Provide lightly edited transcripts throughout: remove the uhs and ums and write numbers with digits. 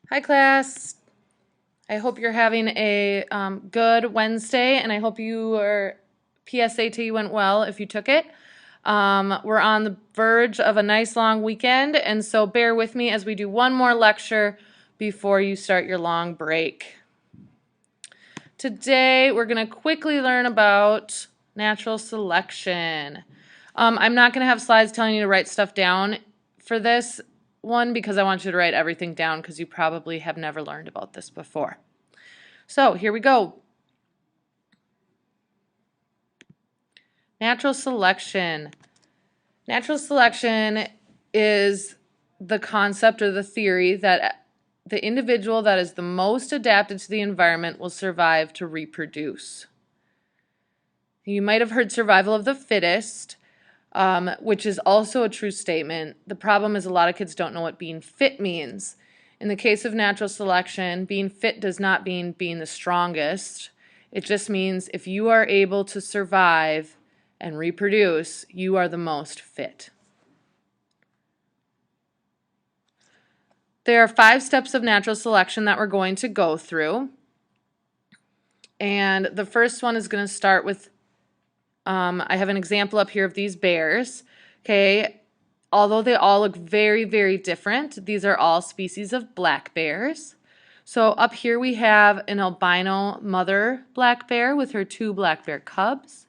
Hi, class. I hope you're having a good Wednesday, and I hope your PSAT went well if you took it. We're on the verge of a nice long weekend, and so bear with me as we do one more lecture before you start your long break. Today, we're going to quickly learn about natural selection. I'm not going to have slides telling you to write stuff down for this one because I want you to write everything down because you probably have never learned about this before. So here we go. Natural selection. Natural selection is the concept or the theory that the individual that is the most adapted to the environment will survive to reproduce. You might have heard survival of the fittest, which is also a true statement. The problem is a lot of kids don't know what being fit means. In the case of natural selection, being fit does not mean being the strongest. It just means if you are able to survive and reproduce, you are the most fit. There are 5 steps of natural selection that we're going to go through. And the first one is going to start with, I have an example up here of these bears. Okay, although they all look very, very different, these are all species of black bears. So up here we have an albino mother black bear with her 2 black bear cubs.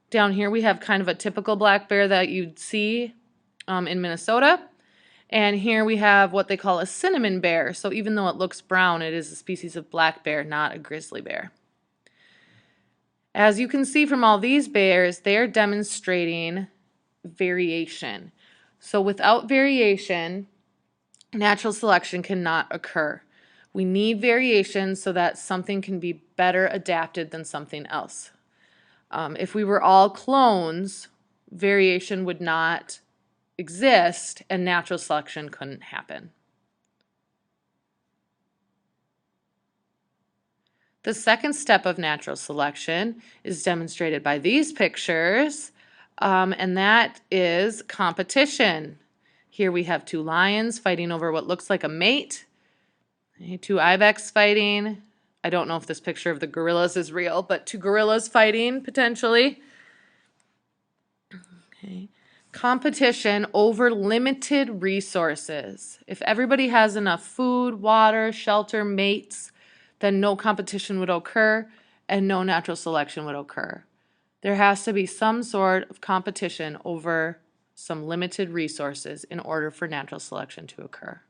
Down here we have kind of a typical black bear that you'd see in Minnesota. And here we have what they call a cinnamon bear. So even though it looks brown, it is a species of black bear, not a grizzly bear. As you can see from all these bears, they are demonstrating variation. So without variation, natural selection cannot occur. We need variation so that something can be better adapted than something else. If we were all clones, variation would not exist and natural selection couldn't happen. The second step of natural selection is demonstrated by these pictures, and that is competition. Here we have 2 lions fighting over what looks like a mate, 2 ibex fighting. I don't know if this picture of the gorillas is real, but 2 gorillas fighting potentially. Okay. Competition over limited resources. If everybody has enough food, water, shelter, mates, then no competition would occur and no natural selection would occur. There has to be some sort of competition over some limited resources in order for natural selection to occur.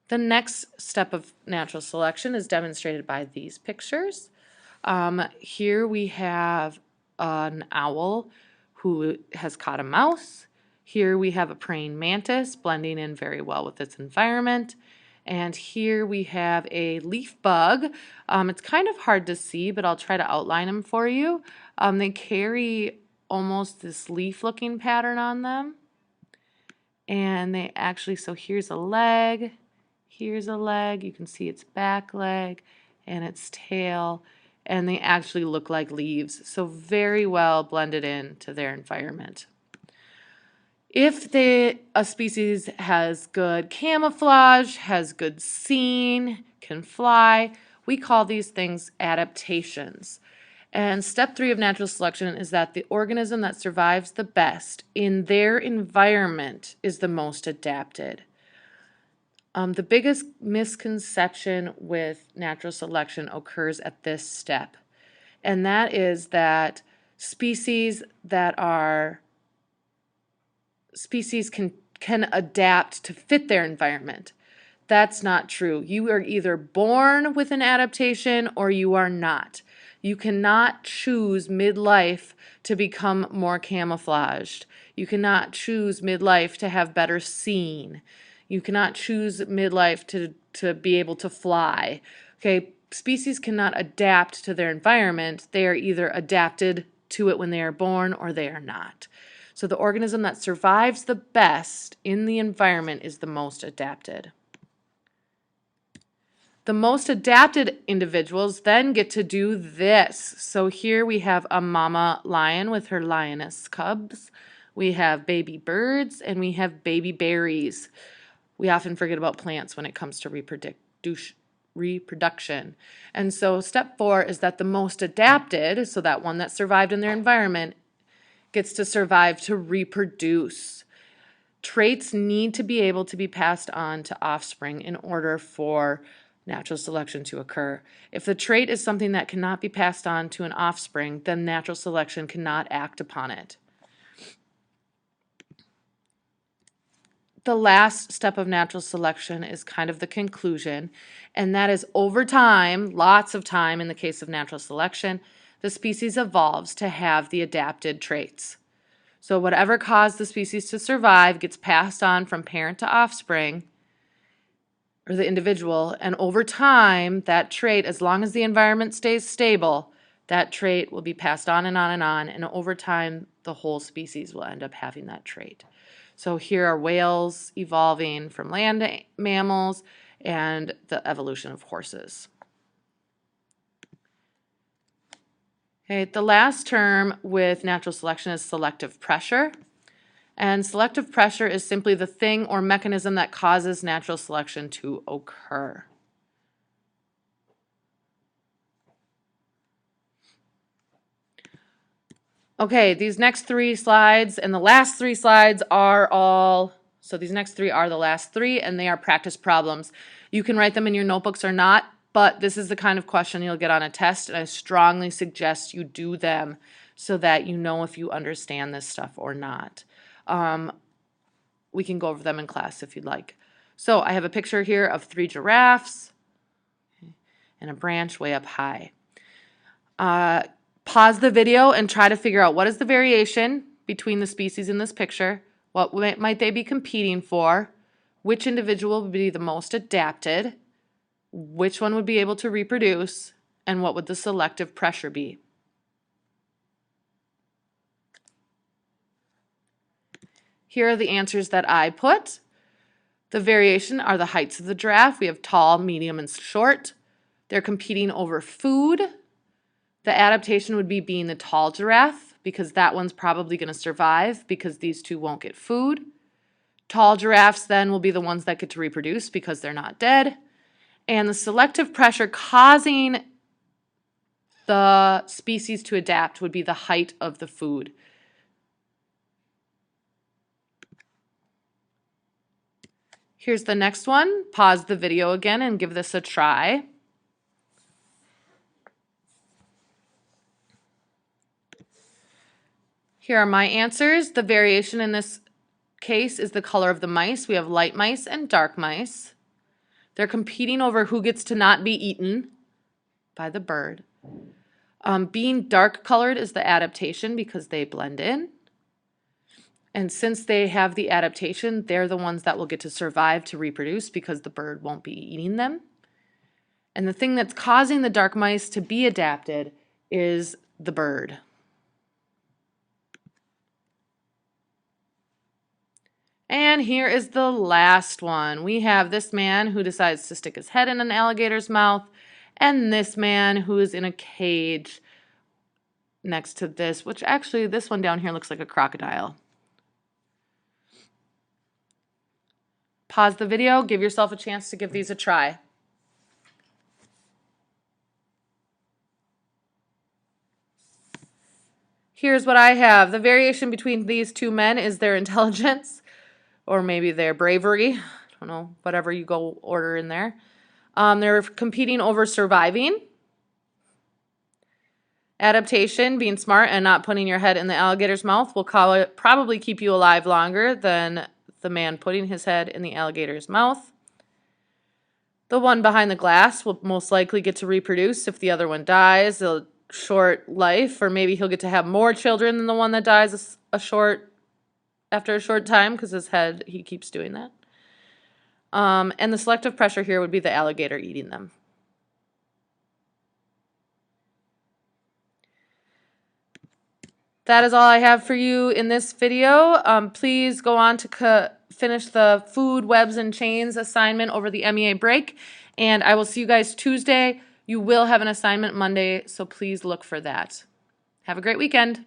The next step of natural selection is demonstrated by these pictures. Here we have an owl who has caught a mouse. Here we have a praying mantis blending in very well with its environment. And here we have a leaf bug. It's kind of hard to see, but I'll try to outline them for you. They carry almost this leaf-looking pattern on them. And they actually, so here's a leg, you can see its back leg and its tail, and they actually look like leaves, so very well blended into their environment. If a species has good camouflage, has good seeing, can fly, we call these things adaptations. And step 3 of natural selection is that the organism that survives the best in their environment is the most adapted. The biggest misconception with natural selection occurs at this step, and that is that species can adapt to fit their environment. That's not true. You are either born with an adaptation or you are not. You cannot choose midlife to become more camouflaged. You cannot choose midlife to have better seeing. You cannot choose midlife to be able to fly. Okay, species cannot adapt to their environment. They are either adapted to it when they are born or they are not. So the organism that survives the best in the environment is the most adapted. The most adapted individuals then get to do this. So here we have a mama lion with her lioness cubs. We have baby birds and we have baby berries. We often forget about plants when it comes to reproduction. And so step 4 is that the most adapted, so that one that survived in their environment, gets to survive to reproduce. Traits need to be able to be passed on to offspring in order for natural selection to occur. If the trait is something that cannot be passed on to an offspring, then natural selection cannot act upon it. The last step of natural selection is kind of the conclusion, and that is over time, lots of time in the case of natural selection, the species evolves to have the adapted traits. So whatever caused the species to survive gets passed on from parent to offspring, or the individual, and over time, that trait, as long as the environment stays stable, that trait will be passed on and on and on, and over time, the whole species will end up having that trait. So here are whales evolving from land mammals and the evolution of horses. Okay, the last term with natural selection is selective pressure. And selective pressure is simply the thing or mechanism that causes natural selection to occur. Okay, these next 3 slides and the last 3 slides are all, so these next 3 are the last 3 and they are practice problems. You can write them in your notebooks or not, but this is the kind of question you'll get on a test, and I strongly suggest you do them so that you know if you understand this stuff or not. We can go over them in class if you'd like. So I have a picture here of 3 giraffes and a branch way up high. Pause the video and try to figure out what is the variation between the species in this picture, what might they be competing for, which individual would be the most adapted, which one would be able to reproduce, and what would the selective pressure be. Here are the answers that I put. The variation are the heights of the giraffe. We have tall, medium, and short. They're competing over food. The adaptation would be being the tall giraffe, because that one's probably going to survive because these two won't get food. Tall giraffes then will be the ones that get to reproduce because they're not dead. And the selective pressure causing the species to adapt would be the height of the food. Here's the next one. Pause the video again and give this a try. Here are my answers. The variation in this case is the color of the mice. We have light mice and dark mice. They're competing over who gets to not be eaten by the bird. Being dark colored is the adaptation because they blend in. And since they have the adaptation, they're the ones that will get to survive to reproduce because the bird won't be eating them. And the thing that's causing the dark mice to be adapted is the bird. And here is the last one. We have this man who decides to stick his head in an alligator's mouth, and this man who is in a cage next to this, which actually this one down here looks like a crocodile. Pause the video, give yourself a chance to give these a try. Here's what I have. The variation between these two men is their intelligence, or maybe their bravery. I don't know, whatever you go order in there. They're competing over surviving. Adaptation, being smart and not putting your head in the alligator's mouth will probably keep you alive longer than the man putting his head in the alligator's mouth. The one behind the glass will most likely get to reproduce if the other one dies. A short life, or maybe he'll get to have more children than the one that dies after a short time because his head, he keeps doing that. And the selective pressure here would be the alligator eating them. that is all I have for you in this video. Please go on to finish the food webs and chains assignment over the MEA break, and I will see you guys Tuesday. You will have an assignment Monday, so please look for that. Have a great weekend.